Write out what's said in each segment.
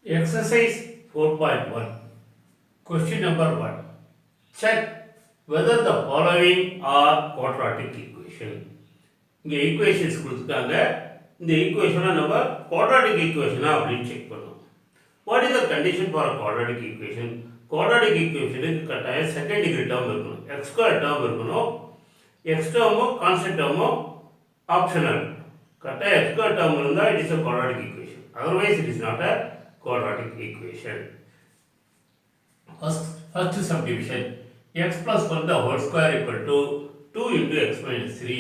Exercise 4.1. Question number 1. Check whether the following are quadratic equation. இங்கே equations கொடுத்துட்டாங்க. இந்த ஈக்குவேஷனை நம்ம quadratic equation அப்படின்னு செக் பண்ணோம். What is the condition for quadratic equation? quadratic equationக்கு கட்டாயம் செகண்ட் டிகிரி டேர்ம் இருக்கணும், எக்ஸ் ஸ்கொயர் டேர்ம் இருக்கணும். எக்ஸ் டேர்மோ கான்ஸ்டன்ட் டேர்மோ ஆப்ஷனல். கட்டாயம் எக்ஸ் ஸ்கொயர் டேர்ம் இருந்தால் it is a quadratic equation. Otherwise it is not a quadratic equation. First subdivision, x plus 1 the whole square equal to 2 into x minus 3.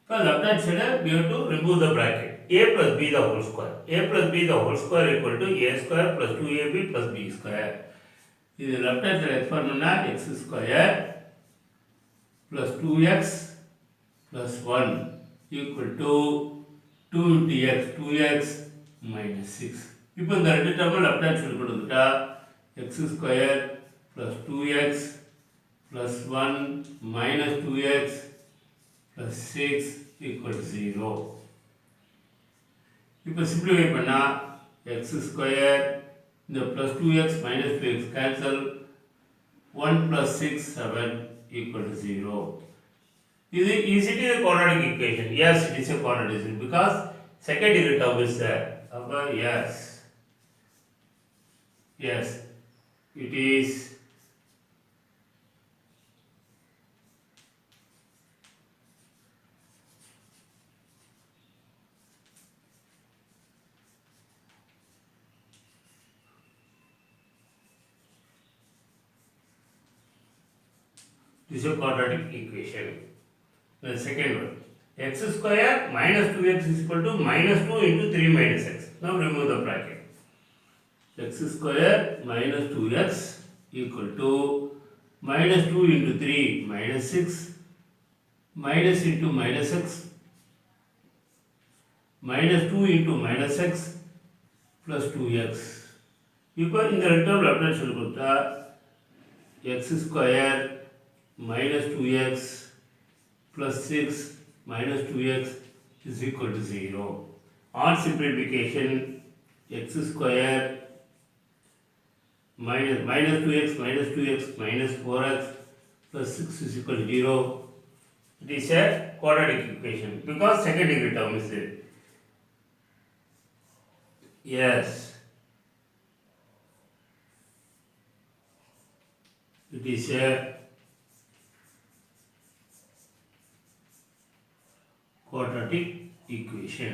For left hand side we have to remove the bracket. A plus b the whole square. A plus b the whole square equal to a square plus 2ab plus b square. இது left hand side expand பண்ணா x square plus 2x plus 1 equal to 2 into x, 2x minus 6. இப்போ இந்த ரெண்டு term left hand side கொடுத்துட்டா x square plus 2x plus 1 minus 2x plus 6 equal to 0. இப்போ simplify பண்ணா x square இந்த plus 2x minus 2x cancel 1 plus 6 7 equal to 0. Is it a quadratic equation? Yes, it is a quadratic equation because second degree term is there. Yes, it is. This is a quadratic equation. The second one, x square minus 2x is equal to minus 2 into 3 minus x. Now remove the bracket. X square minus 2x equal to minus 2 into 3 minus 6 minus into minus x minus 2 into minus x plus 2x. இப்போ இந்த ரெண்டு term left hand side கொடுத்தா x square minus 2x plus 6 minus 2x is equal to 0. On simplification, x square minus 2x minus 4x plus 6 is equal to 0. It is a quadratic equation because second degree term is there. Yes, it is a quadratic equation.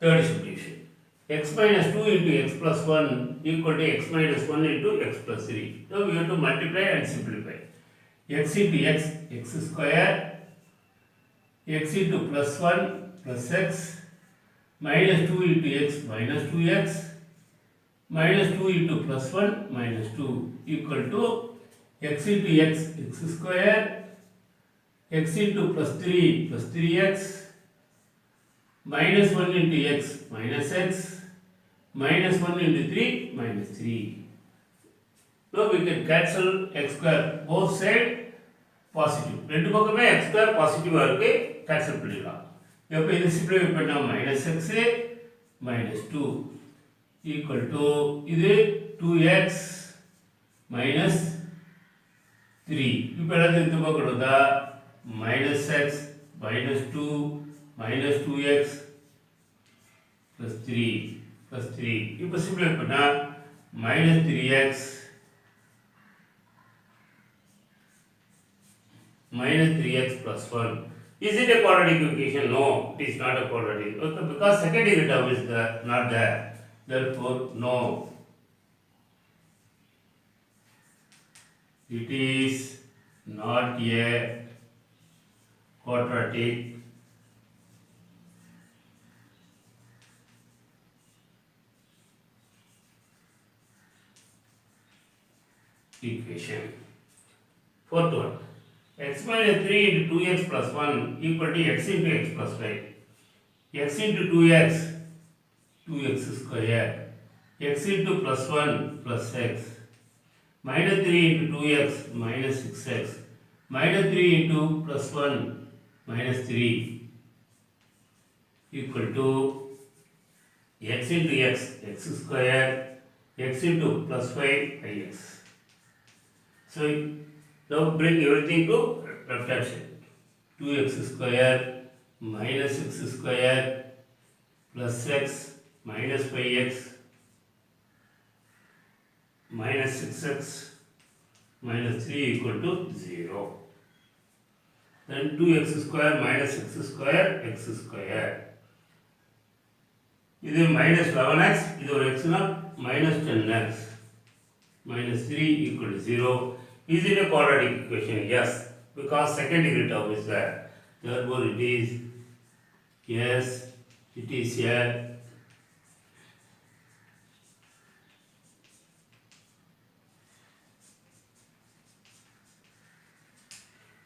Third subdivision, x minus 2 into x plus 1 equal to x minus 1 into x plus 3. Now we have to multiply and simplify. X into x, x square, x into plus 1 plus x, minus 2 into x minus 2x, minus 2 into plus 1 minus 2 equal to x into x, x square, x into plus 3 plus 3x, minus 1 into x minus x, minus 1 into 3 minus 3. Now we can cancel x square, both side positive. ரெண்டு பக்கமே x square பாசிட்டிவா இருக்கு, cancel பண்ணிடலாம். இப்போ இது simplify பண்ணா minus x minus 2 equal to இது 2x minus 3. இப்போ எல்லாத்தையும் இந்த பக்கம் கொடுத்தா minus x minus 2 minus 2x plus 3. இப்போ சிம்பிளிஃபை பண்ணா minus 3x minus 3x plus 1. Is it a quadratic equation? No, it is not a quadratic. Okay, because second degree term is there, not there. Therefore, no. It is not a quadratic equation. Fourth one, x minus 3 into 2x plus 1 equal to x into x plus 5. X into 2x, 2x square, x into plus 1 plus x, minus 3 into 2x minus 6x, minus 3 into plus 1 minus 3 equal to x into x, x square, x into plus 5, ix. So now bring everything to left hand side. 2x square minus x square plus x minus 5x minus 6x minus 3 equal to 0. Then 2x square minus x square, x square. இது minus 11x, இது ஒரு x னா minus 10x minus 3 equal to 0. Is it a quadratic equation? Yes, because second degree term is there. Therefore it is, yes, it is a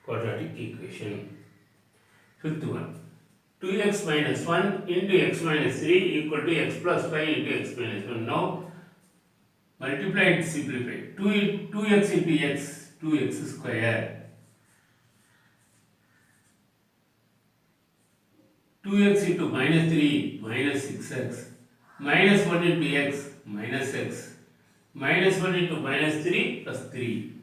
quadratic equation. Fifth one. 2x minus 1 into x minus 3 equal to x plus 5 into x minus 1. Now multiply and simplify. 2x into x, 2x square. 2x into minus 3, minus 6x. Minus 1 into x, minus x. Minus 1 into minus 3 plus 3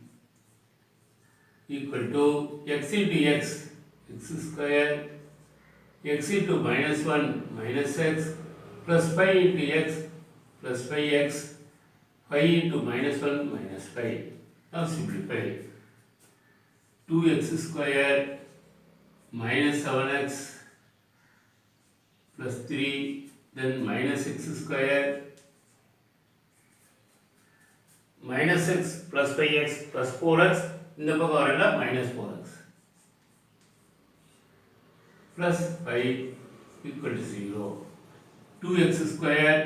equal to x into x, x square, x into minus 1 minus x plus 5 into x plus 5x, 5 into minus 1 minus 5. Now simplify. 2x square minus 7x plus 3, then minus x square minus x plus 5x plus 4x, இந்த பக்கம் வரல minus 4x plus 5 equal to 0. 2x square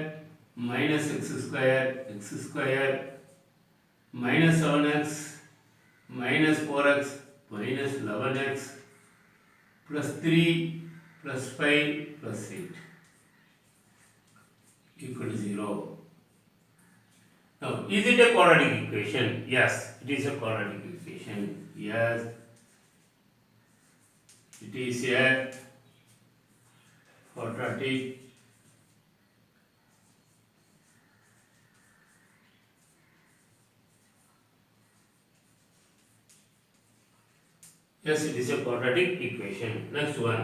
minus x square minus 7x minus 4x minus 11x plus 3 plus 5 plus 8 equal to 0. Now, is it a quadratic equation? Yes, it is a quadratic equation. Yes, it is a quadratic Yes, it is a quadratic equation. Next one.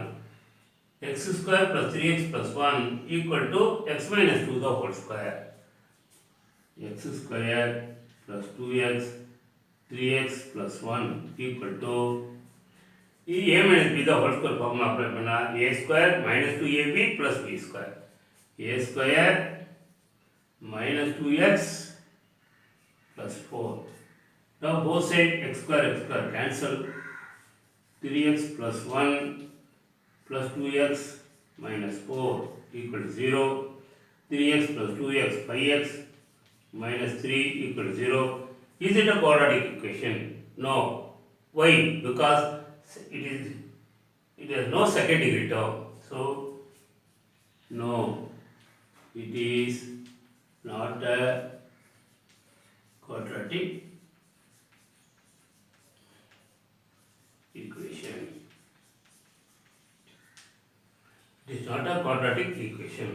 X square plus 3x plus 1 equal to x minus 2 the whole square. X square plus 2x 3x plus 1 equal to a minus b the whole square formula apply பண்ணா a square minus 2ab plus b square. A square minus 2x plus 4. Now both sides x square cancel. 3x plus 1 plus 2x minus 4 equal to 0. 3x plus 2x 5x minus 3 equal to 0. Is it a quadratic equation? No. Why? Because it has no second degree term. So no, it is not a quadratic equation. It is not a quadratic equation.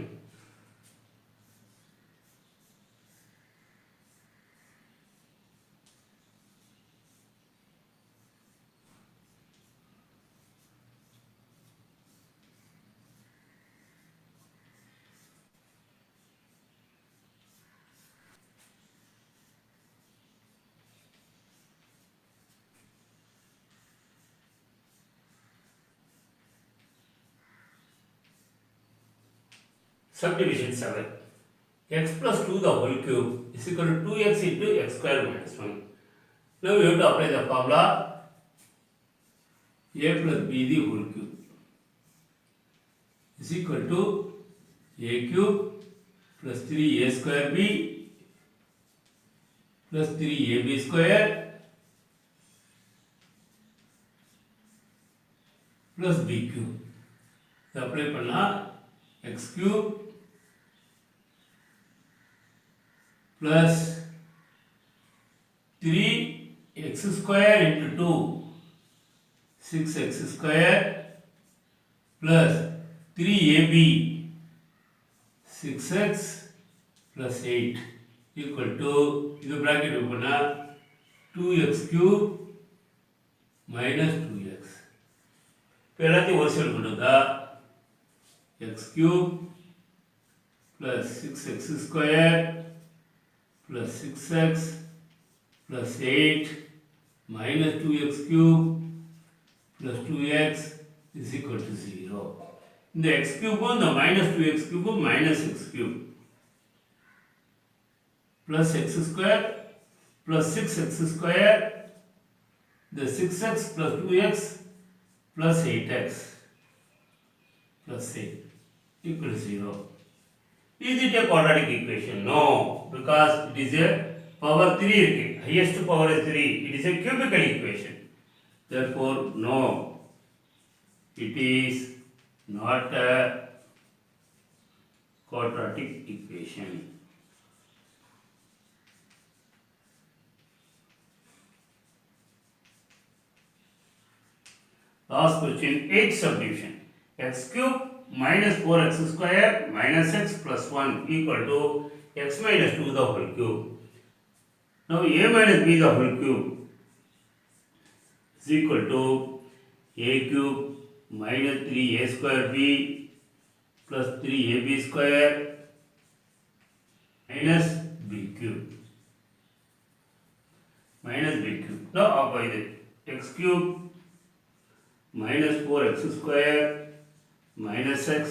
Subdivision 7. X plus 2 the whole cube is equal to 2x into x square minus 1. Now we have to apply the formula a plus b the whole cube is equal to a cube plus 3a square b plus 3ab square plus b cube. So apply பண்ணா x cube plus 3x square into 2 6x square plus 3ab 6x plus 8 equal to இது bracket open 2x cube minus 2x. இப்போ எல்லாத்தையும் ஒரு side கொண்டு வந்தா x cube plus 6x square plus 6x plus 8 minus 2x cube plus 2x is equal to 0. இந்த x cube இந்த minus 2x cube minus x cube plus x square plus 6x square the 6x plus 2x plus 8x plus 8 equal to 0. Is it a quadratic equation? No, because it is a power 3 irukku. Highest power is 3. It is a cubical equation. Therefore, no, it is not a quadratic equation. Last question, 8th subdivision. X cube minus 4x square minus x plus 1 equal to x minus 2 the whole cube. Now a minus b the whole cube is equal to a cube minus 3a square b plus 3ab square minus b cube. Minus b cube. Now avoid it. X cube minus 4x square minus x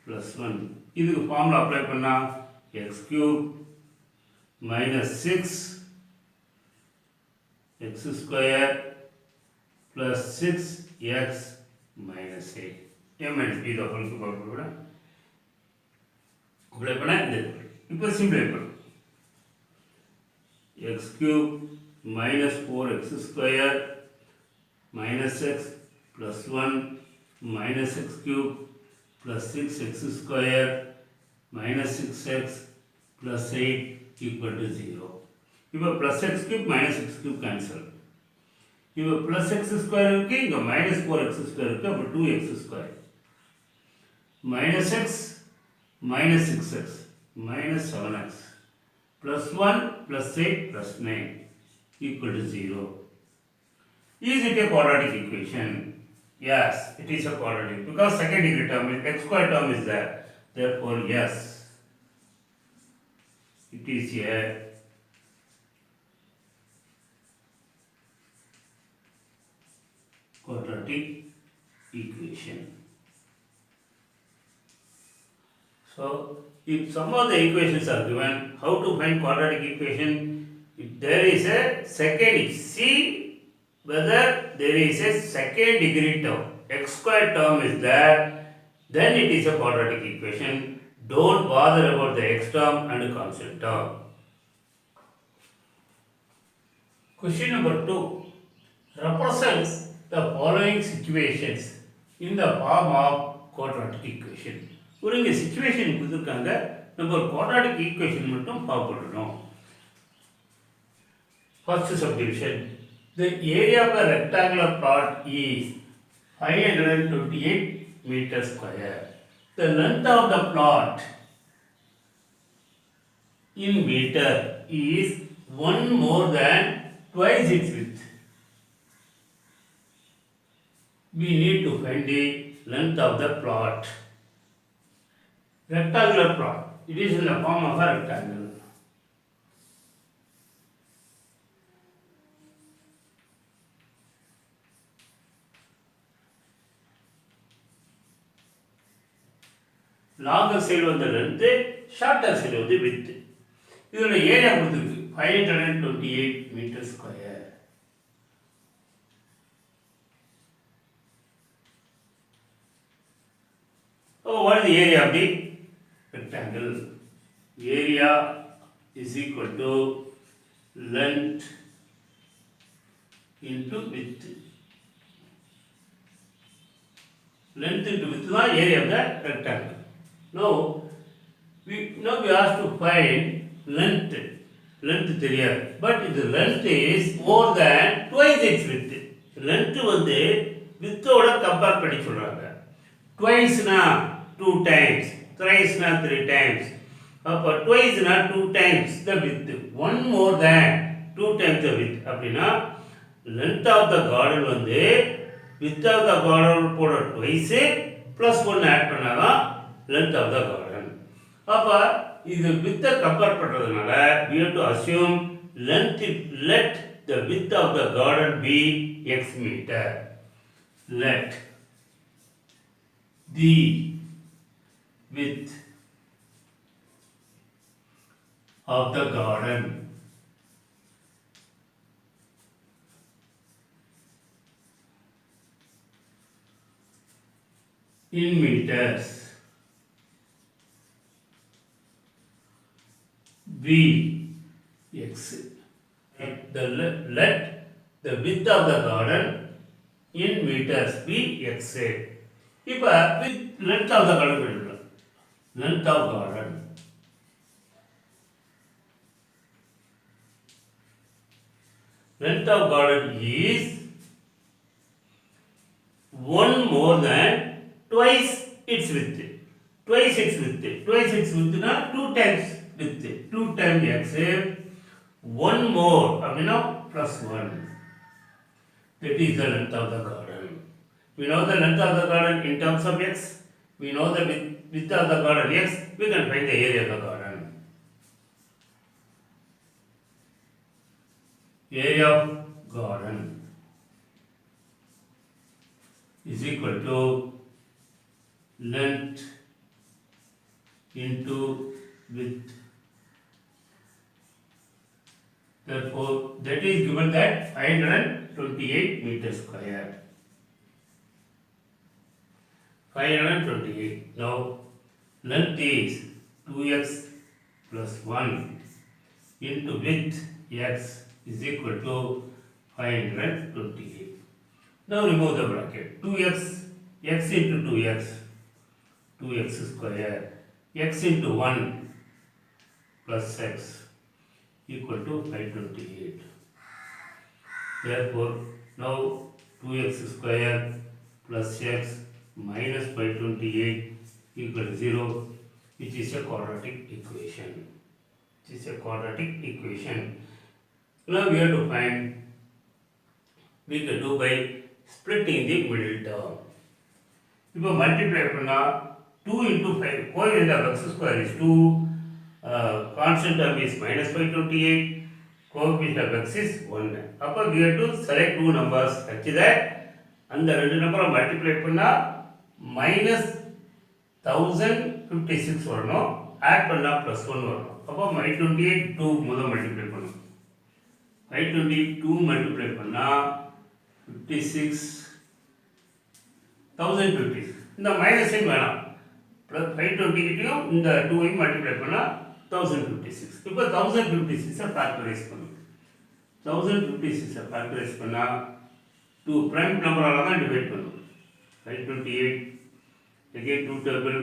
plus 1. இதுக்கு formula apply பண்ணா x cube minus 6 x square plus 6x minus 8 a minus b the whole cube apply பண்ணா இது இப்போ சிம்பிளை பண்ணு x cube minus 4x square minus x plus 1 minus x cube plus 6x square minus 6x plus 8 equal to 0. இப்போ plus x cube minus x cube cancel. இப்போ plus x square இருக்கு இங்க minus 4x square இருக்கு அப்ப 2x square minus x minus 6x minus 7x plus 1 plus 8 plus 9 equal to 0. Is it a quadratic equation? Yes, it is a quadratic because second degree term is x square term is there. Therefore, yes, it is a quadratic equation. So, if some of the equations are given, how to find quadratic equation? If there is a second, see whether there is a second degree term, x square term is there, then it is a quadratic equation. Don't bother about the x term and constant term. Question number 2 represents the following situations in the form of quadratic equation. ஒரு இங்க situation கொடுத்திருக்காங்க, நம்ம quadratic equation மட்டும் பார்க்கணும். First subdivision. The area of a rectangular plot is 528 meters square. The length of the plot in meter is 1 more than twice its width. We need to find the length of the plot. Rectangular plot. It is in the form of a rectangle. Longer side வந்து length, shorter side வந்து width. இதோட area கொடுத்துருக்கு 528 metre square. So what is the area of the rectangle? Area is equal to length into width. Length into width is the area of the rectangle. Now we asked to find length. Length தெரியாது, but the length is more than twice its width. Length வந்து width ஓட compare பண்ணி சொல்றாங்க. Twice na 2 times, thrice na 3 times, அப்போ twiceனா 2 times the width, one more than 2 times the width அப்படின்னா length of the garden வந்து width of the garden போட twice plus 1 add பண்ணாதான் length of the garden. அப்போ இது width compare பண்றதுனால we have to assume let the width of the garden be x meter. Let the width of the garden in meters be x. Let the width of the garden in meters be x. இப்போ length of the garden எழுதலாம். Length of garden is one more than twice its width. Twice its width na 2 times width. 2 times x. One more அப்படின்னா plus 1. That is the length of the garden. We know the length of the garden in terms of x. We know the width of the garden x. We can find the area of the garden. Area of garden is equal to length into width. Therefore, that is given that 528 meters square. 528. Now, length is 2x plus 1 into width x is equal to 528. Now, remove the bracket. 2x, x into 2x, 2x square, x into 1 plus x equal to 528. Therefore, now 2x square plus x minus 528 equal to 0, which is a quadratic equation. Now we have to find, we can do by splitting the middle term. இப்போ multiply பண்ணா 2 into 5, coefficient of x square is 2, constant term is minus 528, coefficient of x is 1. அப்போ we have to select two numbers such that அந்த ரெண்டு நம்பரை multiply பண்ணா minus 1056 வரணும், add பண்ணா plus 1 வரணும். அப்போ 528 2 முதல் multiply பண்ணணும். 522 multiply பண்ணா 56 1056. இந்த மைனஸ் சைன் வேணாம். ப்ளஸ் 528 இந்த 2 மல்டிப்ளை பண்ணா 1056. இப்போ 1056 ஃபேக்டரைஸ் பண்ணும். 1056 ஃபேக்டரைஸ் பண்ணா 2 பிரைம் நம்பரால தான் டிவைட் பண்ணும். 528 again 2 table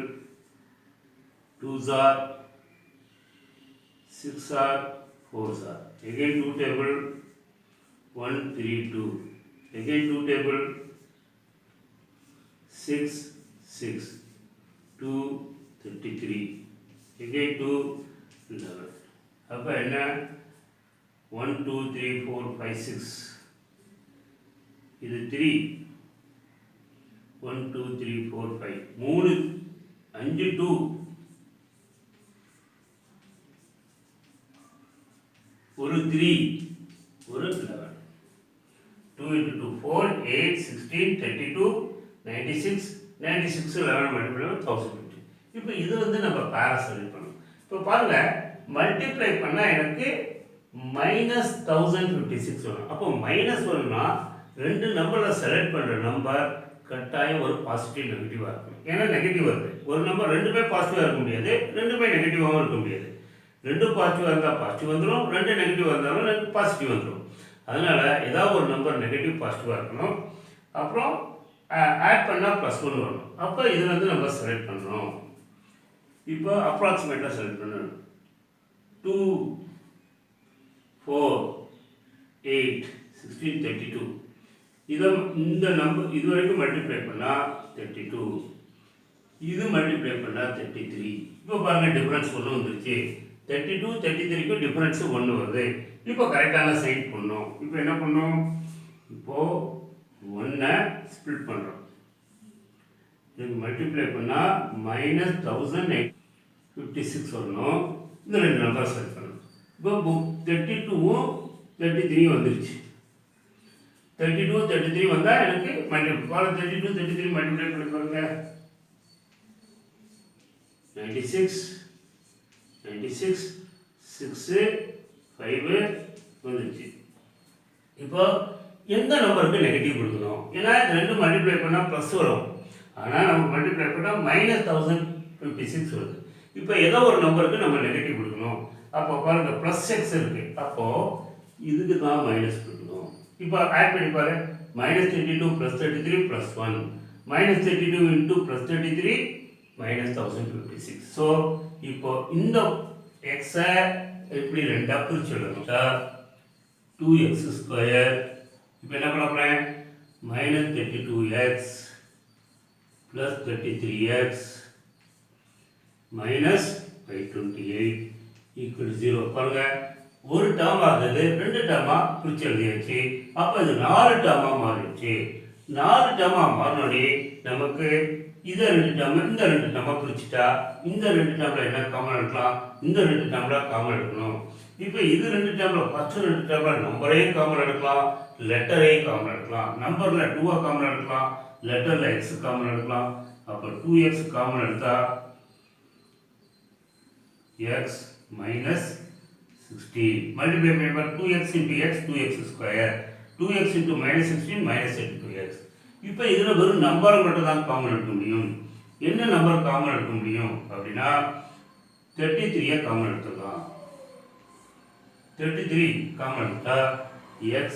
2s are 6 are 4s are again 2 table 132 again 2 table 6 6 2 33 again 2 11. அப்போ என்ன 1 2 3 4 5 6 இது 3 1 2 3 4 5 3 5 2 ஒரு 3 ஒரு 11. 2 into 2 4 8 16 32 96 96 11 மல்டிப்ளை 1050. இப்போ இது வந்து நம்ம பேரா சால்வ் பண்ணணும். இப்போ பாருங்க மல்டிப்ளை பண்ணால் எனக்கு மைனஸ் 1056 வரும். அப்போ மைனஸ் வரும்னா ரெண்டு நம்பரில் செலக்ட் பண்ணுற நம்பர் கட்டாயம் ஒரு பாசிட்டிவ் நெகட்டிவாக இருக்கும். ஏன்னா நெகட்டிவ் வருது. ஒரு நம்பர் ரெண்டுமே பாசிட்டிவாக இருக்க முடியாது, ரெண்டுமே நெகட்டிவாகவும் இருக்க முடியாது. ரெண்டும் பாசிட்டிவாக இருந்தால் பாசிட்டிவ் வந்துடும், ரெண்டு நெகட்டிவாக இருந்தாலும் ரெண்டு பாசிட்டிவ் வந்துடும். அதனால் ஏதாவது ஒரு நம்பர் நெகட்டிவ் பாசிட்டிவாக இருக்கணும். அப்புறம் ஆட் பண்ணால் +1 வரணும். அப்போ இதில் வந்து நம்ம செலக்ட் பண்ணுறோம். இப்போ அப்ராக்சிமேட்டாக செலக்ட் பண்ணணும். 2 4 8 16 32 இதை இந்த நம்பர் இது வரைக்கும் மல்டிப்ளை பண்ணால் 32, இது மல்டிப்ளை பண்ணால் 33. இப்போ பாருங்கள் டிஃப்ரென்ஸ் ஒன்று வந்துருச்சு. 32 33க்கு டிஃப்ரென்ஸ் 1 வருது. இப்போ கரெக்டான சைன் பண்ணோம். இப்போ என்ன பண்ணோம்? இப்போது 1 ஸ்ப்ளிட் பண்ணுறோம். இதுக்கு மல்டிப்ளை பண்ணால் -1056 வரணும். இந்த ரெண்டு நம்பர் செலக்ட் பண்ணணும். இப்போ 32வும் 33 வந்துருச்சு. 32 33 வந்தால் எனக்கு மல்டிப்ளை 32 33 மல்டிப்ளை பண்ணி பாருங்க. 96 96 6 5 வந்துருச்சு. இப்போ எந்த நம்பருக்கு நெகட்டிவ் கொடுக்கணும்? ஏன்னா இது ரெண்டு மல்டிப்ளை பண்ணால் ப்ளஸ் வரும். ஆனால் நம்ம மல்டிப்ளை பண்ணால் -1056 வருது. இப்போ ஏதோ ஒரு நம்பருக்கு நம்ம நெகட்டிவ் கொடுக்கணும். அப்போ பாருங்கள் ப்ளஸ் எக்ஸ் இருக்குது. அப்போது இதுக்கு தான் மைனஸ் கொடுக்கணும். இப்போ ஆட் பண்ணி பாரு. -32 + 33 + 1 -32 × +33 -1056. ஸோ இப்போ இந்த எக்ஸை எப்படி ரெண்டாக பிரிச்சுடணும். 2x². இப்போ என்ன பண்ண போகிறேன்? -32x + 33x -528 = 0. பாருங்க, ஒரு டேர்ம் ஆகுது, ரெண்டு டேர்மா பிரிச்சு எழுதியாச்சு. அப்போ இது 4 டேர்மா மாறிடுச்சு. 4 டேர்மா மாறினோடனே நமக்கு இதை ரெண்டு டேர்ம் இந்த ரெண்டு டேர்மா பிரிச்சுட்டா இந்த ரெண்டு டேர்மில் என்ன காமன் எடுக்கலாம்? இந்த ரெண்டு டேர்மில் காமன் எடுக்கணும். இப்போ இது ரெண்டு டேர்மில் ஃபஸ்ட்டு ரெண்டு டேர்மில் நம்பரையும் காமன் எடுக்கலாம், லெட்டரையும் காமன் எடுக்கலாம். நம்பரில் 2 காமன் எடுக்கலாம், லெட்டரில் x காமன் எடுக்கலாம். அப்போ 2x காமன் எடுத்தால் x -16 மல்டிப்ளை பண்ணி 2x × x 2x², 2x × -16 -32x. இப்போ இதில் வெறும் நம்பரை மட்டும் தான் காமன் எடுக்க முடியும். என்ன நம்பர் காமன் எடுக்க முடியும் அப்படின்னா 33 காமன் எடுத்துக்கலாம். 33 காமன் எடுத்தால் x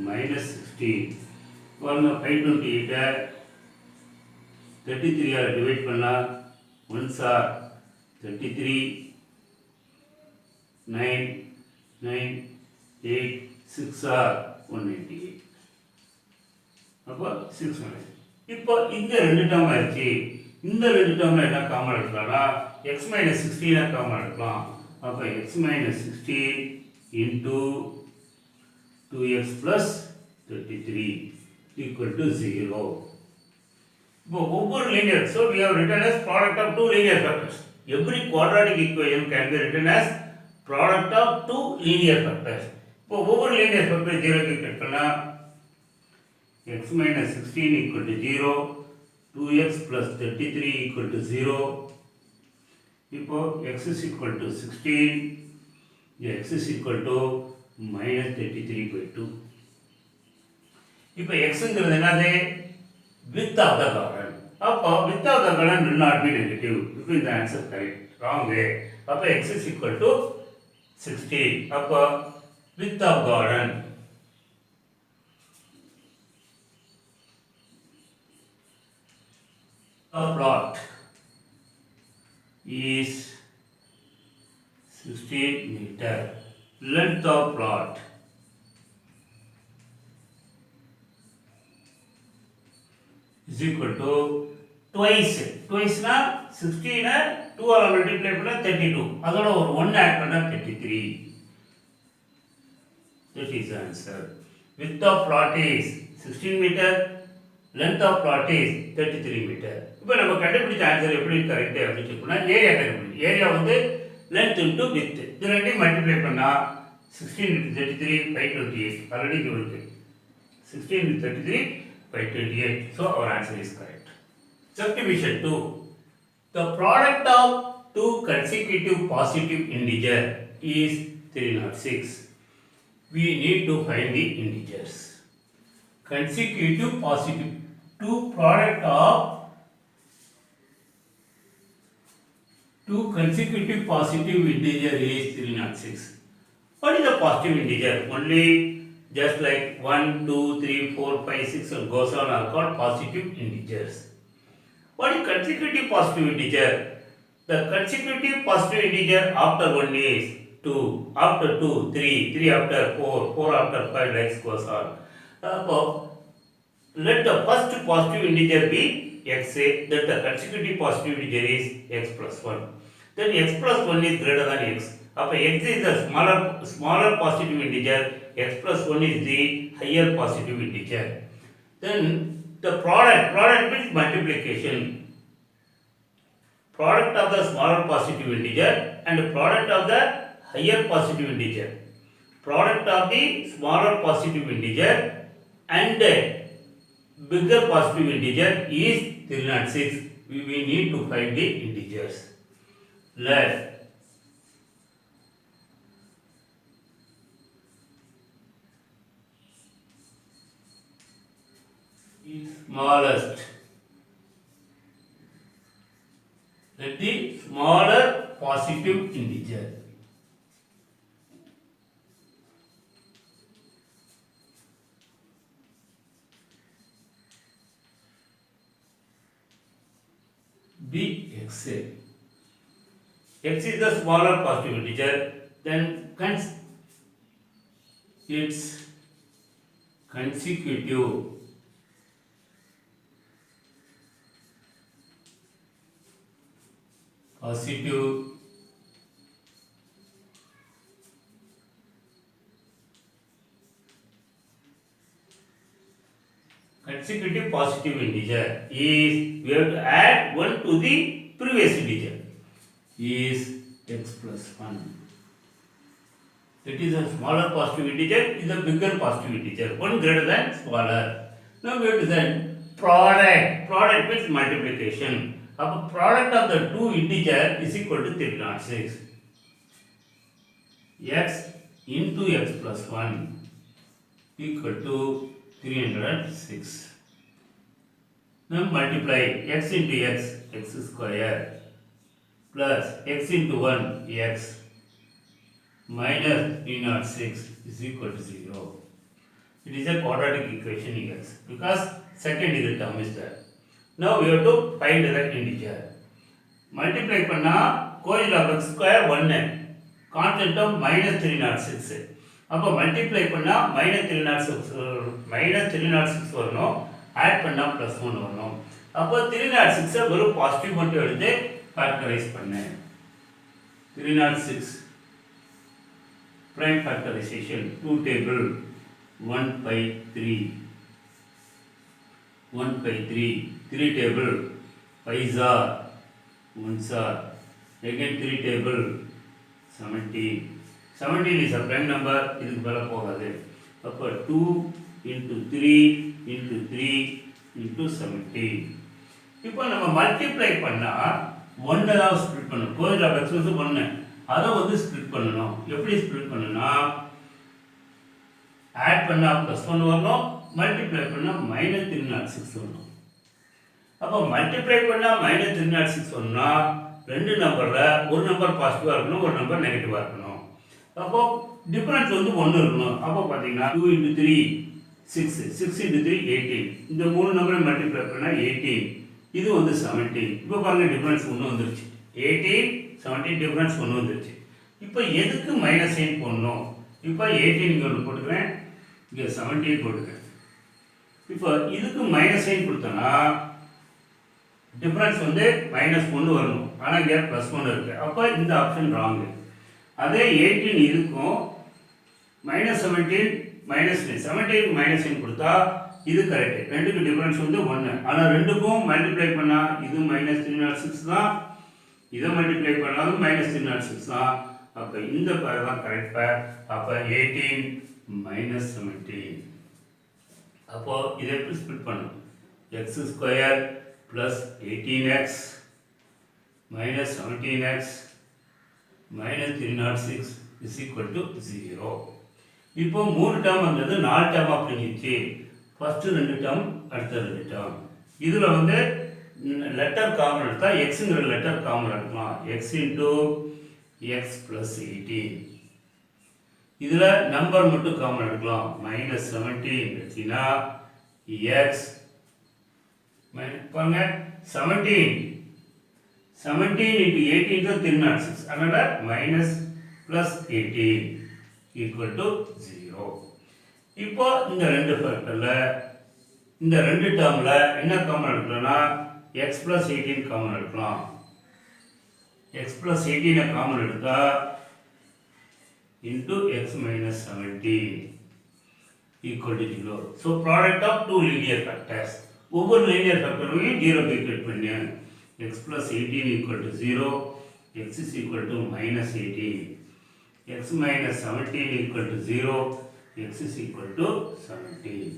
-16 பாருங்க. 528 33 டிவைட் பண்ணால் 1 சார் 33 9 9 8 6 ஆர் 198. அப்போ 6 இப்போ இந்த ரெண்டு டேர்ம் ஆயிடுச்சு. இந்த ரெண்டு டேர்மில் என்ன காமன் எடுக்கலாம்னா x -16 காமன் எடுக்கலாம். அப்போ x -16 × 2x + 33 = 0. இப்போ ஒவ்வொரு linear, so we have written as product of two linear factors. Every quadratic equation can be written as product of two linear factors. இப்போ ஒவ்வொரு linear factor 0 க்கு equate பண்ணா x -16 = 0, 2x + 33 = 0. இப்போ x = 16, x = -33/2. இப்போ xங்கிறது என்னது? width of the garden. அப்போ width of the garden will not be negative. இப்போ இந்த ஆன்சர் கரெக்ட். ராங். அப்போ x = 16. அப்போ width of garden plot is 16 meter. Length of plot is equal to twice na 16 2 all multiply பண்ணா 32, அதோட ஒரு 1 add பண்ணா 33. That is the answer. Width of plot is 16 meter, length of plot is 33 meter. இப்போ நம்ம கண்டுபிடிச்ச answer எப்படி correct அப்படின்னு சொன்னா ஏரியா கண்டுபிடிச்சு. ஏரியா வந்து length into width. இது ரெண்டையும் மல்டிப்ளை பண்ணா 16 × 33 528. ஆல்ரெடி இங்க இருக்கு. 16 × 33 528. So our answer is correct. Subdivision 2. The product of two consecutive positive integer is 306. We need to find the integers. Consecutive positive, two product of two consecutive positive integer is 306. What is the positive integer? Only just like 1, 2, 3, 4, 5, 6 and goes on are called positive integers. What is consecutive positive integer? The consecutive positive integer after 1 is 2, after 2, 3, 3 after 4, 4 after 5, like goes on. Let the first positive integer be x, that the consecutive positive integer is x + 1. then x plus 1 is greater than x. அப்போ x is the smaller positive integer, x plus 1 is the higher positive integer. Then the product means multiplication. Product of the smaller positive integer and product of the higher positive integer. Product of the smaller positive integer and bigger positive integer is 306. We need to find the integers. Let smallest, let the smaller positive integer be x. X is the smaller positive integer, then its consecutive positive integer is, we have to add 1 to the previous integer, is x plus 1. That is a smaller positive integer, is a bigger positive integer, one greater than smaller. Now we have to then product means multiplication. Now product of the two integer is equal to 306. X into x plus 1 equal to 306. Now multiply x into x square plus x into 1 x minus 306 is equal to 0. It is a quadratic equation x because second degree term is there. Now we have to find the integer. Multiply பண்ணா கோயில் of x square 1, constant term minus 306. அப்போ multiply பண்ணா -306 வரணும், add பண்ணா +1 வரணும். அப்போ 306 வெறும் positive மட்டும் எடுத்து ஃபேக்டரைஸ் பண்ணேன். 306 prime factorization 2 table 1/3 3 table 5s are 1s are again 3 table 17 is a prime number, இதுக்கு மேல போகாது. அப்போ 2 into 3 into 3 into 17. இப்போ நம்ம மல்டிப்ளை பண்ணா 1 தான் ஸ்ப்ளிட் பண்ணணும். கோயில் ஆஃப் x வந்து 1, அதை வந்து ஸ்ப்ளிட் பண்ணணும். எப்படி ஸ்ப்ளிட் பண்ணணும்னா ஆட் பண்ணா +1 வரணும், மல்டிப்ளை பண்ணா -306 வரணும். அப்போ மல்டிப்ளை பண்ணா -306 வரணும்னா ரெண்டு நம்பர்ல ஒரு நம்பர் பாசிட்டிவா இருக்கணும், ஒரு நம்பர் நெகட்டிவா இருக்கணும். அப்போ டிஃபரன்ஸ் வந்து 1 இருக்கணும். அப்போ பாத்தீங்கன்னா 2 into 3 6 into 3 18. இந்த மூணு நம்பரை மல்டிப்ளை பண்ணா 18, இது வந்து 17. இப்போ பாருங்க டிஃபரன்ஸ் 1 வந்துருச்சு. 18 17 டிஃபரன்ஸ் 1 வந்துருச்சு. இப்போ எதுக்கு மைனஸ் சைன் போடணும்? இப்போ 18 இங்க ஒன்று போட்டுக்கிறேன், இங்க 17 போட்டுக்கிறேன். இப்போ இதுக்கு மைனஸ் சைன் கொடுத்தோன்னா டிஃபரன்ஸ் வந்து -1 வரணும், ஆனால் இங்கே +1 இருக்கு. அப்போ இந்த ஆப்ஷன் ராங். அதே 18 இருக்கும், -17 -17 மைனஸ் சைன் கொடுத்தா இது கரெக்ட். ரெண்டுக்கு டிஃபரன்ஸ் வந்து 1, ஆனால் ரெண்டுக்கும் மல்டிப்ளை பண்ணா இது -306 தான், இதை மல்டிப்ளை பண்ணாலும் -306 தான். அப்போ இந்த பேர் தான் கரெக்ட் பேர். அப்போ 18 -17. அப்போ இதை எப்படி ஸ்ப்ளிட் பண்ணணும்? x² plus 18x minus 17x minus 306 is equal to 0. இப்போ 3 டேர்ம் வந்தது 4 டேர்ம் அப்படிங்கிச்சு. ஃபர்ஸ்ட் 2 டேர்ம், அடுத்த 2 டேர்ம். இதில் வந்து லெட்டர் காமன் எடுத்தால் எக்ஸுங்கிற லெட்டர் காமன் எடுக்கலாம். x into x plus 18. இதில் நம்பர் மட்டும் காமன் எடுக்கலாம். -17 எடுத்தீங்கன்னா x பாருங்க 17 into 18 தான் 306. அதனால -+18 equal to 0. இப்போ இந்த ரெண்டு ஃபேக்டர்ல இந்த ரெண்டு டேர்ம்ல என்ன காமன் எடுக்கலாம்னா x plus 18 காமன் எடுக்கலாம். x plus 18 காமன் எடுத்தா into x minus 17 equal to 0. So product of two linear factors. ஒவ்வொரு linear factorவையும் 0 க்கு equate பண்ணு. x plus 18 equal to 0, x is equal to minus 18. x minus 17 equal to 0, x is equal to 17.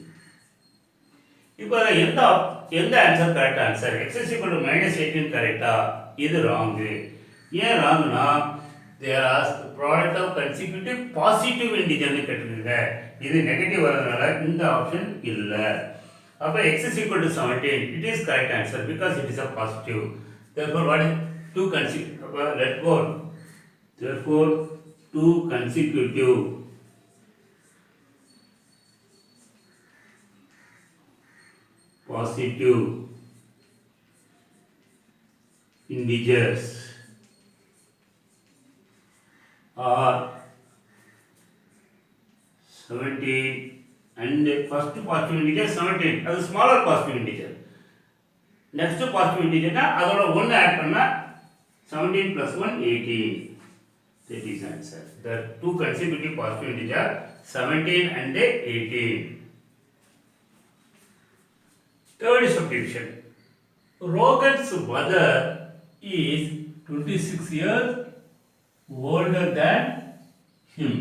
இப்போ எந்த answer correct answer? x is equal to minus 18 கரெக்டா? இது wrong. ஏன் ராங்னா there are product of consecutive positive இன்டிஜர்னு கேட்டிருக்காங்க. இது negative வரதுனால இந்த ஆப்ஷன் இல்லை. அப்போ x is equal to 17 it is correct answer because it is a positive. Therefore what is two consecutive? Let go. Therefore two consecutive positive integers are 17 and first positive integer 17 அது smaller positive integer. Next positive integer na அதோட 1 add பண்ணா 17 plus 1 18. That is answer. The two consecutive positive integer 17 and 18. Third subdivision. Rogan's mother is 26 years older than him.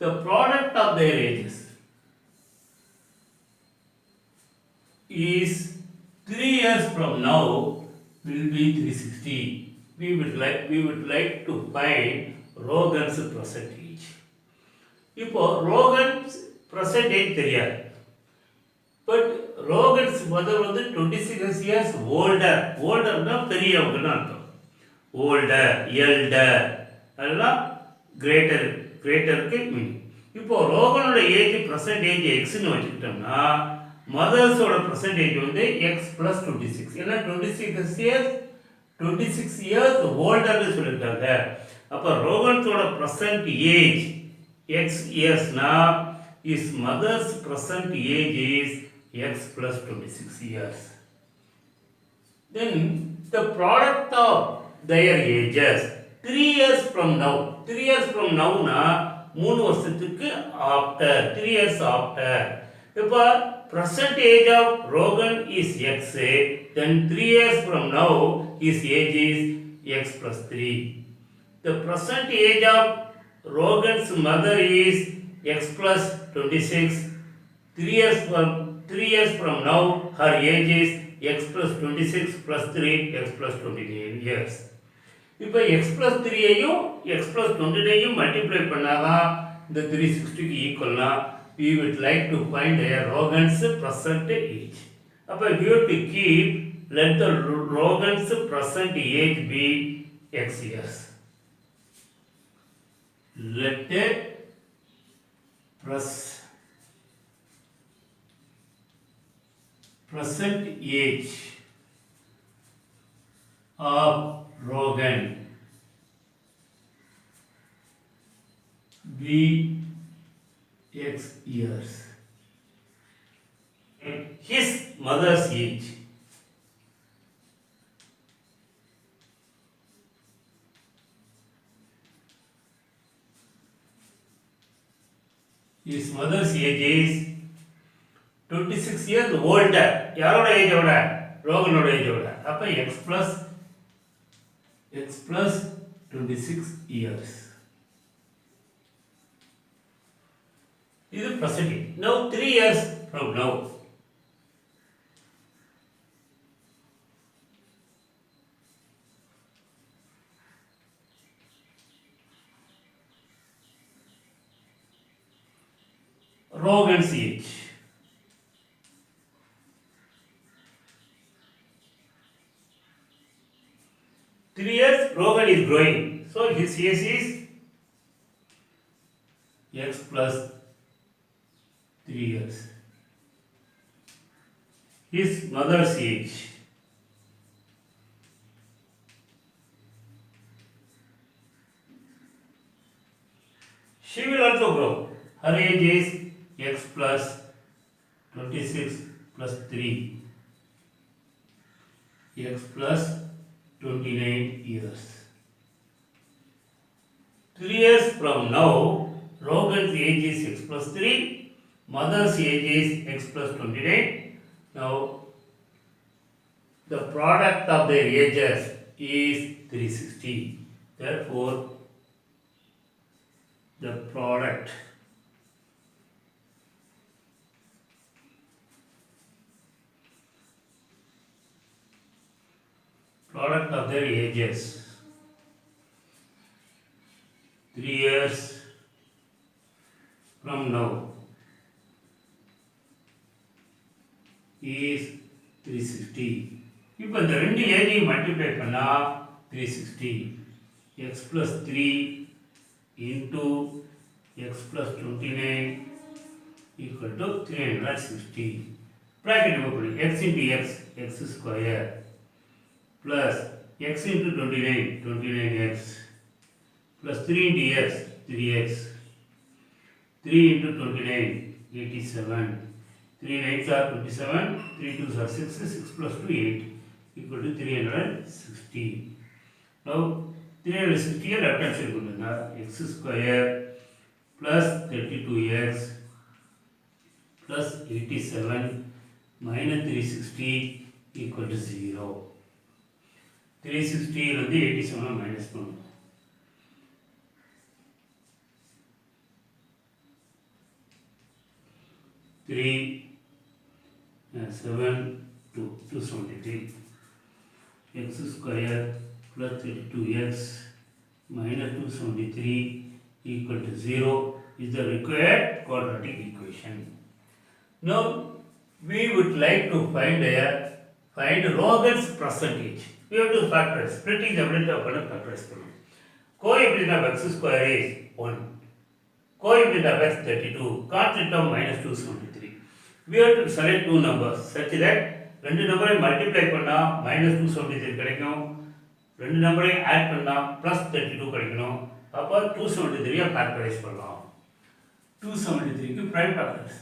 The product of their ages is 3 years from now will be 360. We would like to find Rogan's present age. இப்போ Rogan's present age தெரியாது. But ரோகன்ஸ் mother வந்து 26 years older. ஓல்டர்னா பெரியவங்கன்னு அர்த்தம். Older, elder அதெல்லாம் கிரேட்டருக்கு மீன். இப்போ ரோகனோட age present age எக்ஸ்ன்னு வச்சுக்கிட்டோம்னா மதர்ஸோட present age வந்து எக்ஸ் ப்ளஸ் 26. ஏன்னா 26 இயர்ஸ் ஓல்டர்னு சொல்லியிருக்காங்க. அப்போ ரோகன்ஸோட ப்ரெசன்ட் ஏஜ் எக்ஸ் இயர்ஸ்னா is mother's present age is x plus 26 years. Then the product of their ages 3 years from now. 3 years from now na 3 வருஷத்துக்கு after 3 years after. இப்போ present age of Rogan is x, then 3 years from now his age is x plus 3. The present age of Rogan's mother is x plus 26. 3 years from now her age is x plus 26 plus 3 x plus 29 years. இப்போ x plus 3 ஐயும் x plus 29 multiply பண்ணாதான் இந்த 360 க்கு ஈக்குவல்னா we would like to find their Rogan's present age. அப்போ we have to keep let the Rogan's present age be x years. Let the present age of Rogan be x years. His mother's age is 26 years older. யாரோட ஏஜோட? ரோகனோட ஏஜோட. அப்ப x plus 26 years. இது present age. Now 3 years from now. Rogan's age. Three years, Rogan is growing. So his age is x plus 3 years. His mother's age she will also grow. Her age is x plus 26 plus 3 x plus 29 years. 3 years from now, Rogan's age is x plus 3, mother's age is x plus 29. Now, the product of their ages is 360. Therefore, the product of their ages 3 years from now is 360. இப்போ இந்த ரெண்டு ஏஜையும் multiply பண்ணால் 360 x plus 3 into x plus 29 equal to 360. Bracket open x into x square plus x into 29 29x plus 3 into x 3x 3 into 29 87 3 9s are 27 3 2s are 6 6 plus 2 8 equal to 360. Now 360 left hand side கொடுங்க x square plus 32x plus 87 minus 360 equal to 0. 360 இருந்து 87 minus பண்ணுங்க. 3 7 2 273 x square plus 32x minus 273 equal to 0 is the required quadratic equation. Now we would like to find Rogan's percentage. We have to factorize. Splitting the ability of factorize. Coefficient of x square is 1. Coefficient of x 32. Constant of minus 273. We have to select two numbers such that ரெண்டு நம்பரையும் multiply பண்ணால் minus 273 கிடைக்கும், ரெண்டு நம்பரையும் add பண்ணால் plus 32 கிடைக்கணும். அப்போ 273 factorise பண்ணலாம். 273க்கு ப்ரைம் ஃபேக்டர்ஸ்.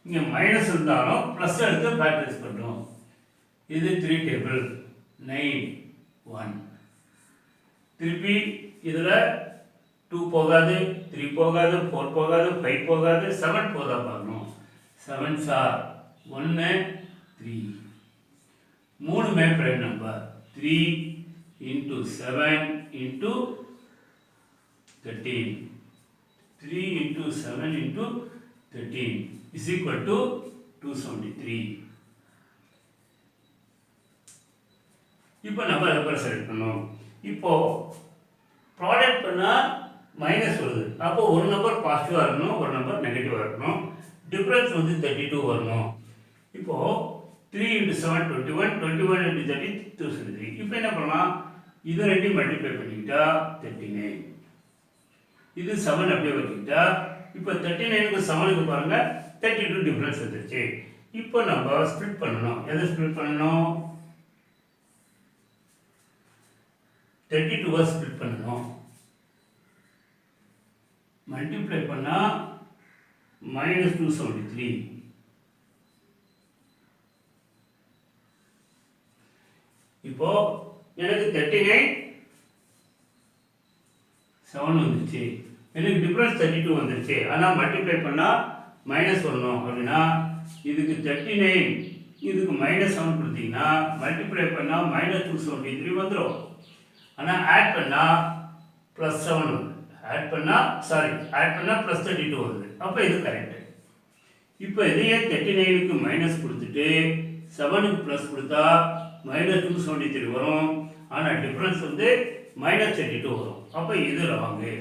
இங்கே மைனஸ் இருந்தாலும் ப்ளஸ் எடுத்து ஃபேக்டரைஸ் பண்ணுறோம். இது 3 டேபிள் 9 1. திருப்பி இதில் 2 போகாது, 3 போகாது, 4 போகாது, 5 போகாது, 7 போதா பார்க்கணும். 7 சார் 1 3. மூணுமே prime number. 3 into 7 into 13. 3 into 7 into 13 is equal to 273. இப்போ நம்ம நம்பர் செலக்ட் பண்ணோம். இப்போ ப்ராடக்ட் பண்ணால் மைனஸ் வருது. அப்போ ஒரு நம்பர் பாசிட்டிவாக இருக்கணும், ஒரு நம்பர் நெகட்டிவாக இருக்கணும். டிஃப்ரென்ஸ் வந்து 32 வரணும். இப்போது 3 into 7 21 21 into 30 273. இப்போ என்ன பண்ணலாம், இதை ரெண்டையும் மல்டிப்ளை பண்ணிக்கிட்டா 39. இது 7 அப்படியே வச்சுக்கிட்டா இப்போ 39க்கு 7க்கு பாருங்கள் 32 டிஃப்ரென்ஸ் வந்துருச்சு. இப்போ நம்ம ஸ்ப்ளிட் பண்ணணும். எதை ஸ்ப்ளிட் பண்ணணும், 32 ஸ்ப்ளிட் பண்ணணும். மல்டிப்ளை பண்ணால் minus 273. இப்போ எனக்கு 39 7 வந்துருச்சு, எனக்கு டிஃபரன்ஸ் 32 வந்துருச்சு. ஆனால் மல்டிப்ளை பண்ணால் மைனஸ் வரணும். அப்படின்னா இதுக்கு 39 இதுக்கு மைனஸ் 7 கொடுத்தீங்கன்னா மல்டிப்ளை பண்ணால் minus 273 வந்துடும். ஆனால் ஆட் பண்ணால் ப்ளஸ் 7 வருது. ஆட் பண்ணால் ப்ளஸ் 32 வருது. அப்போ இது கரெக்டு. இப்போ இதையே 39க்கு மைனஸ் கொடுத்துட்டு 7க்கு ப்ளஸ் கொடுத்தா minus 273 வரும். ஆனால் டிஃப்ரென்ஸ் வந்து minus 32 வரும். அப்போ இது ராங்கு.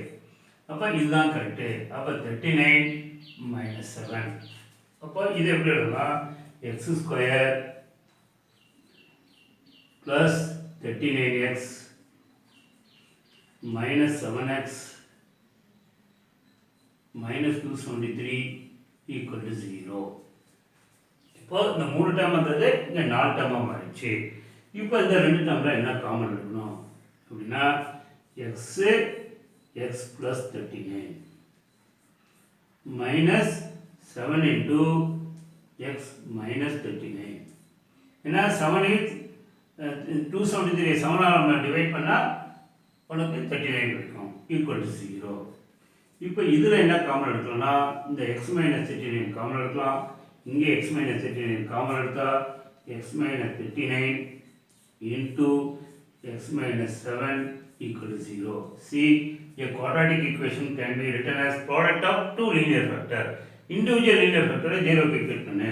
அப்போ இதுதான் கரெக்டு. அப்போ 39 minus 7. அப்போ இது எப்படி எழுதலாம், x square plus 39x minus 7x minus 273 equal to 0. இப்போ இந்த 3 டேர்ம் வந்தது இங்கே 4 டேர்மாக மாறிடுச்சு. இப்போ இந்த 2 டேர்மில் என்ன காமன் எடுக்கணும் அப்படின்னா x plus 39 minus 7 into x minus 39. ஏன்னா 7 is 273 7ஆல் நம்ம டிவைட் பண்ணால் உனக்கு 39 கிடைக்கும் ஈக்குவல் டு 0. இப்போ இதில் என்ன காமன் எடுக்கலாம்னா இந்த எக்ஸ் மைனஸ் 39 காமன் எடுக்கலாம். இங்கே எக்ஸ் மைனஸ் 39 காமன் எடுத்தால் X minus 39 into X minus 7 equal to 0. See, a quadratic equation can be written as product of two linear factor. Individual linear factor 0 க்கு equate பண்ணு.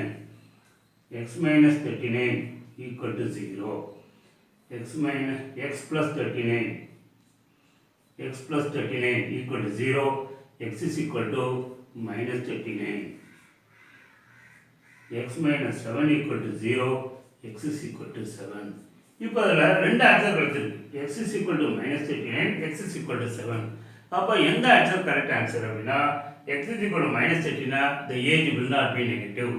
x minus 39 equal to 0. x plus 39 equal to 0. X is equal to minus 39. X minus 7 equal to 0. X is equal to 7. இப்போ அதில் ரெண்டு answer கிடைச்சிருக்கு. x is equal to minus 39, x is equal to 7. அப்போ எந்த answer correct answer அப்படின்னா x is equal to minus 39, the age will not be negative.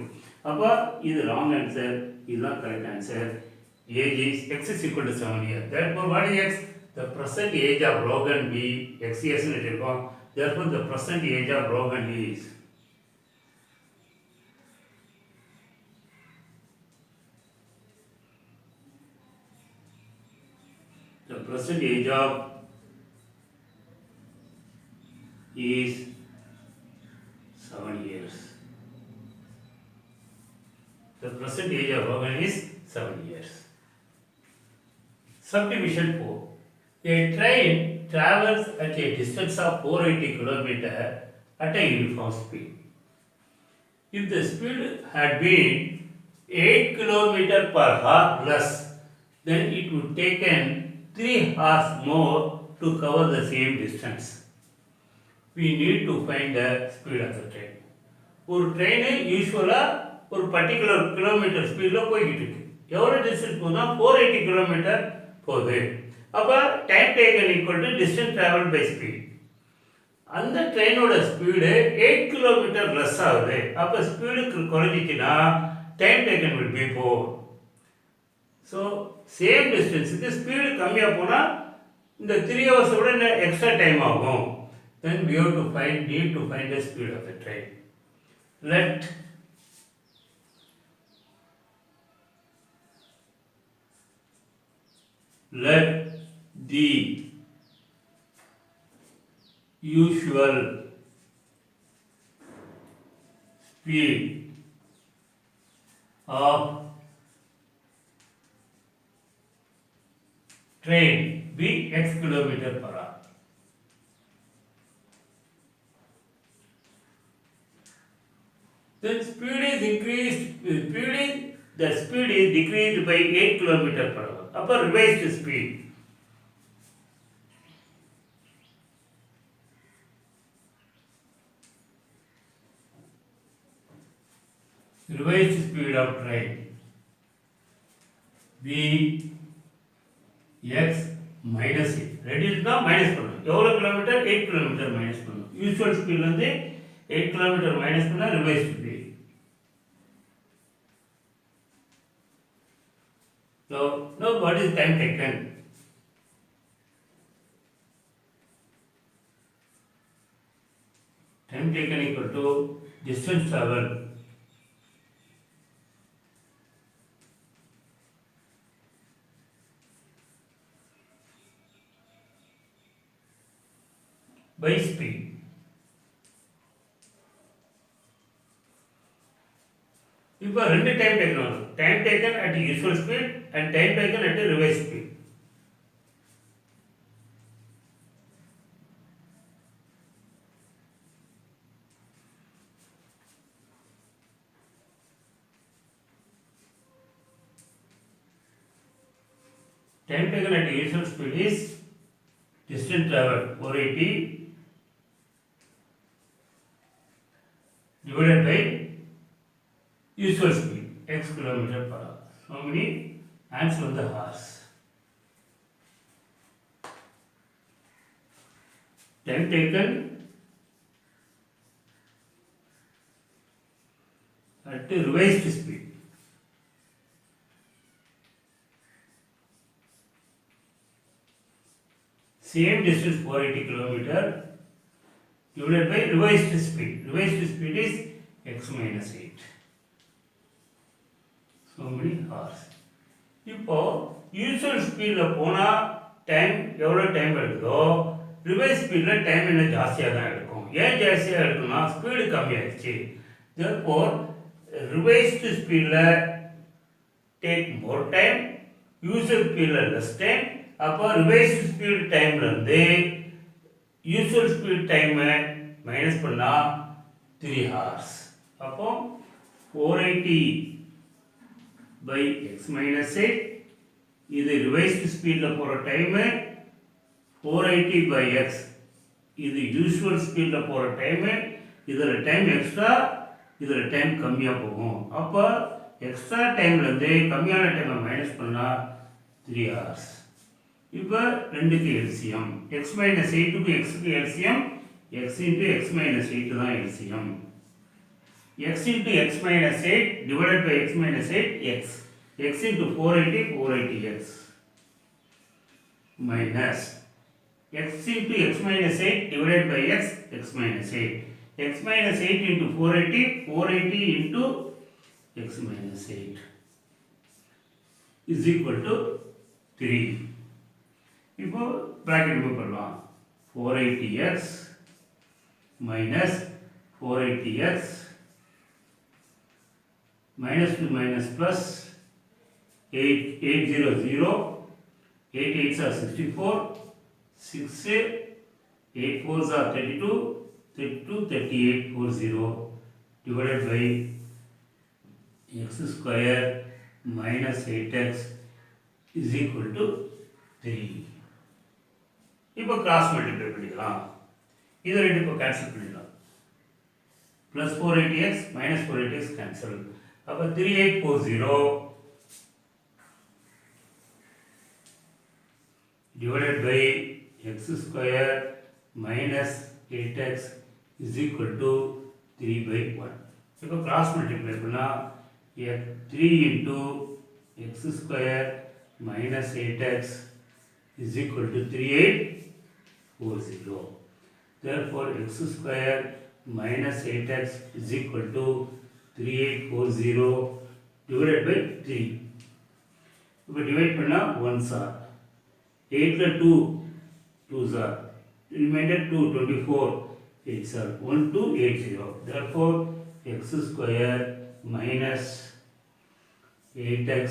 அப்போ இது wrong answer, இதுதான் correct answer. age is x is equal to 7 years. Therefore, what is x? The present age of Rogan B, x years னு இருக்கும். Therefore, the present age of Rogan is the present age of is 7 years. The present age of Rogan is 7 years. Subdivision 4. A train travels at a distance of 480 km at a uniform speed. If the speed had been 8 km per hour less, then it would taken 3 hours more to cover the same distance. We need to find the speed of the train. ஒரு train யூஸ்வலாக ஒரு particular kilometre ஸ்பீடில் போய்கிட்டு இருக்கு. எவ்வளோ distance போனால் 480 kilometre போகுது. அப்போ time taken equal to distance travel by speed. அந்த ட்ரெயினோட ஸ்பீடு 8 கிலோமீட்டர் லெஸ் ஆகுது. அப்போ ஸ்பீடுக்கு குறைஞ்சிச்சுன்னா time taken will be 4. So same டிஸ்டன்ஸுக்கு ஸ்பீடு கம்மியாக போனால் இந்த 3 hours விட எக்ஸ்ட்ரா டைம் ஆகும். Then we have to need to find the speed of the train. Let the usual speed of train be x kilometer per hour. Then speed is decreased by 8 km per hour. Upper revised speed. Revised speed of train B x minus 8. Reduce ना minus பண்ணணும். எவ்வளோ kilometre? 8 kilometre minus பண்ணணும். Usual ஸ்பீட்லேருந்து 8 kilometer minus பண்ணால் revised speed. So, now what is time taken? Time taken equal to distance travel by speed. இப்போ ரெண்டு time taken வரும். Time taken at usual speed and time taken at revise speed. Time taken at usual speed is distance traveled 480 divided by usual speed x kilometer per hour. So many answer on the hours. Time taken at revised speed. Same distance 480 kilometer divided by revised speed. Revised speed is x minus 8. So many hours. இப்போ usual ஸ்பீடில் போனால் time எவ்வளோ time எடுக்குதோ revise ஸ்பீடில் time இன்னும் ஜாஸ்தியாக தான் எடுக்கும். ஏன் ஜாஸ்தியாக எடுக்கும்னா ஸ்பீடு கம்மியாகிடுச்சு. therefore revised ஸ்பீடில் டேக் மோர் டைம், யூஸ்வல் ஸ்பீடில் லெஸ் டைம். அப்போ ரிவைஸ்டு ஸ்பீட் டைம்லேருந்து யூஸ்வல் ஸ்பீட் டைமை மைனஸ் பண்ணால் 3 hours. அப்போ 480 by x minus 8 இது ரிவைஸ்டு ஸ்பீடில் போகிற டைமு, 480 by x இது யூஸ்வல் ஸ்பீடில் போகிற டைமு. இதில் டைம் எக்ஸ்ட்ரா, இதில் டைம் கம்மியாக போகும். அப்போ எக்ஸ்ட்ரா டைம்லேருந்து கம்மியான டைமை மைனஸ் பண்ணால் 3 hours. இப்போ ரெண்டுக்கு எல்சிஎம், எக்ஸ் மைனஸ் 8க்கு எக்ஸுக்கு LCM X into X minus 8 தான் LCM. x into x minus 8 divided by x minus 8 x into 480 480x minus x into x minus 8 divided by x minus 8 x minus 8 into 480 480 into x minus 8 is equal to 3. இப்போ bracket remove பண்ணலாம். 480x minus 480x minus to minus plus 800 8 8s are 64 6 8 4s are 32 32 38 40 divided by x square minus 8x is equal to 3. இப்போ cross multiply பண்ணிக்கலாம். இது ரெண்டு இப்போ cancel பண்ணிடலாம். plus 480x minus 480x cancel. அப்போ 3840 divided by x square minus 8x is equal to 3 by 1. இப்போ cross multiply பண்ணால் 3 into x square minus 8x is equal to 3840. Therefore x square minus 8x is equal to 3840 divided by 3. இப்போ divide பண்ணால் 1s are 8ல 2 2s are remainder 2 24 8s are 1280. Therefore x square minus 8x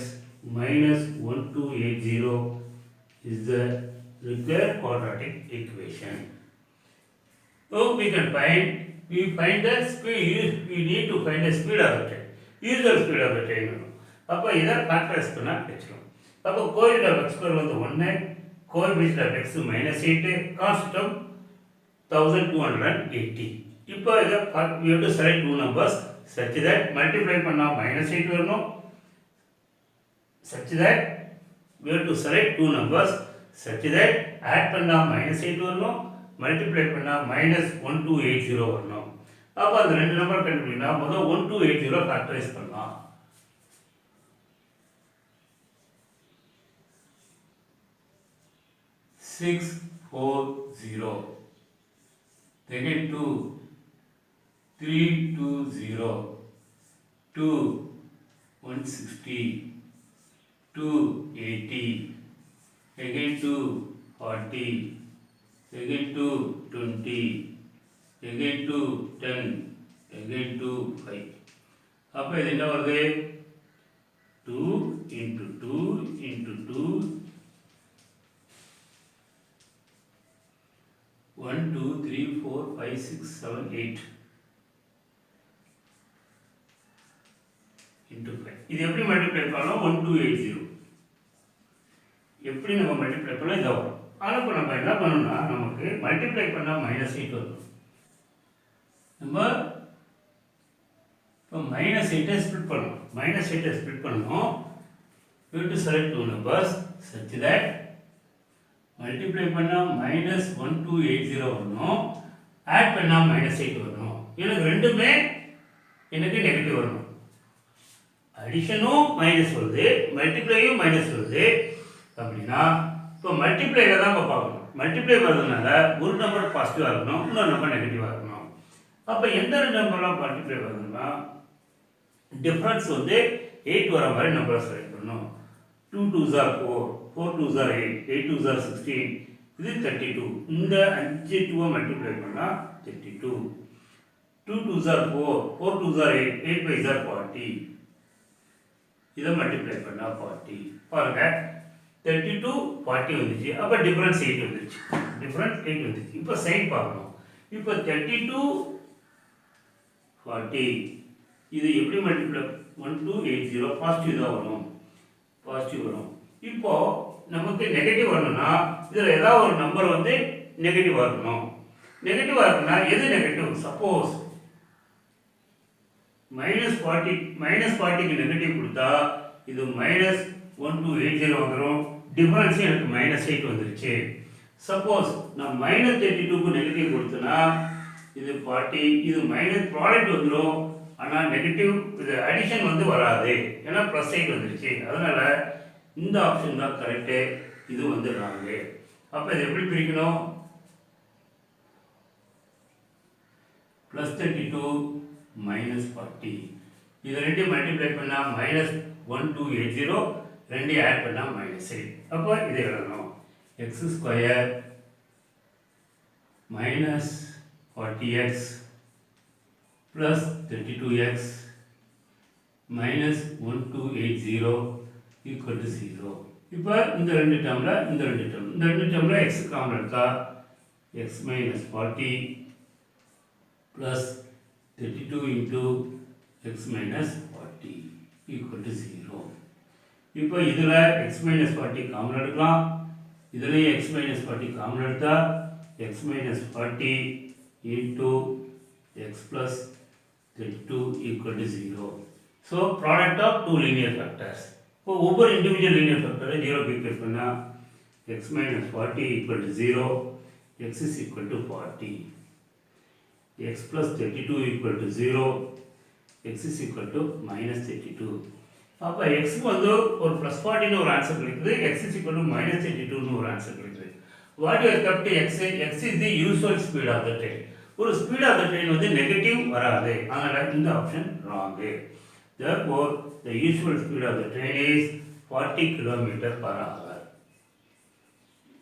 minus 1280 is the required quadratic equation. So we can find the speed. We need to find the speed of the train, usual speed of the train. அப்போ இதை factorise பண்ணால் கிடைச்சிடும். அப்போ coefficient of x square வந்து 1, coefficient of x minus 8, constant 1280. இப்போ இதை we have to select two numbers such that multiply பண்ணால் -8 வரணும். such that we have to select two numbers such that add பண்ணால் -8 வரணும், மல்டிப்ளை பண்ணால் -1280 வரணும். அப்போ அந்த ரெண்டு நம்பர் கண்டுபிடினா முதல் 1280 ஃபேக்டரைஸ் பண்ணலாம். Six 4 0 second 2 3 2 0 2 160 2 80 again 2 40 again 2 20 again 2 10 again 2 5. அப்போ இது என்ன வருது? 2 into 2 into 2 1 2 3 4 5 6 7 8 into 5. இது எப்படி மல்டிப்ளை பண்ணலாம்? 1280 எப்படி நம்ம மல்டிப்ளை பண்ணலாம்? இதை வரும். ஆனால் இப்போ நம்ம என்ன பண்ணணும்னா நமக்கு மல்டிப்ளை பண்ணால் -8 வரும். நம்ம இப்போ -8 ஸ்ப்ளிட் பண்ணணும். -8 ஸ்ப்ளிட் பண்ணணும். we have to select two numbers such that multiply பண்ணால் -1280 வரணும், ஆட் பண்ணால் -8 வரணும். எனக்கு ரெண்டுமே எனக்கு நெகட்டிவ் வரணும். அடிஷனும் மைனஸ் வருது, மல்டிப்ளையும் மைனஸ் வருது. அப்படின்னா இப்போ மல்டிப்ளைல தான் இப்போ பார்க்கணும். மல்டிப்ளை வருதுனால ஒரு நம்பர் பாசிட்டிவாக இருக்கணும், இன்னொரு நம்பர் நெகட்டிவாக இருக்கணும். அப்போ எந்த ரெண்டு நம்பர்லாம் மல்டிப்ளை வருதுன்னா டிஃப்ரென்ஸ் வந்து 8 வர மாதிரி நம்பரை செலக்ட் பண்ணணும். 2 2s are 4, 4 2s are 8, 8 2s are 16, இது 32. இந்த 5 2 மல்டிப்ளை பண்ணா 32. 2 2s are 4, 4 2s are 8, 8 5s are 40. இதை மல்டிப்ளை பண்ணா 40. பாருங்க 32 40 வந்துச்சு. அப்ப டிஃபரன்ஸ் 8 வந்துச்சு. டிஃபரன்ஸ் 8 வந்துச்சு. இப்போ சைன் பார்க்கணும். இப்போ 32 40 இது எப்படி மல்டிப்ளை 1280 பாசிட்டிவ் தான் வரும். பாசிட்டிவ் வரும். இப்போ நமக்கு நெகட்டிவ் வரணும்னா இதில் ஏதாவது ஒரு நம்பர் வந்து நெகட்டிவ் வரணும். நெகட்டிவ் வரணும்னா எது நெகட்டிவ்? சப்போஸ் -40க்கு நெகட்டிவ் கொடுத்தா இது -1280 வந்துடும். டிஃபரன்ஸ் எனக்கு -8 வந்துருச்சு. சப்போஸ் நான் -32க்கு நெகட்டிவ் கொடுத்தேன்னா இது 40, இது மைனஸ் ப்ராடக்ட் வந்துடும். ஆனால் நெகட்டிவ் இது அடிஷன் வந்து வராது, ஏன்னா +8 வந்துருச்சு. அதனால இந்த ஆப்ஷன் தான் கரெக்டு, இது வந்து ராங்கு. அப்போ இது எப்படி பிரிக்கணும்? +32 -40 இது ரெண்டு மல்டிப்ளை பண்ணால் -1280, ரெண்டு ஆட் பண்ணால் -8. அப்போ இதை எழுதணும். x² -40x plus 32x minus 1280 equal to 0. இப்போ இந்த ரெண்டு டேர்மில் x காமன் எடுத்தா x minus 40 plus 32 into x minus 40 equal to 0. இப்போ இதில் x minus 40 காமன் எடுக்கலாம். இதிலேயே x minus 40 காமன் எடுத்தா x minus 40 into x plus 32 equal to 0. So product of two linear factors. இப்போ ஒவ்வொரு individual linear factor 0 equate பண்ணா x minus 40 equal to 0, x is equal to 40, x plus 32 equal to 0, x is equal to -32. அப்போ x வந்து ஒரு +40 ன்னு ஒரு answer கிடைக்குது, x is equal to -32 ன்னு ஒரு ஆன்சர் கிடைக்குது. What you have kept x is the usual speed of the train. ஒரு ஸ்பீட் ஆஃப் த ட்ரெயின் வந்து நெகட்டிவ் வராது, அதனால் இந்த option wrong. Therefore the usual speed of the train is 40 km/h.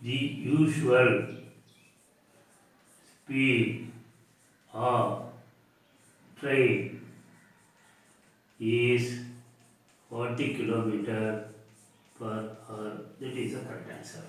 The usual speed of train is 40 km/h. That is the correct answer.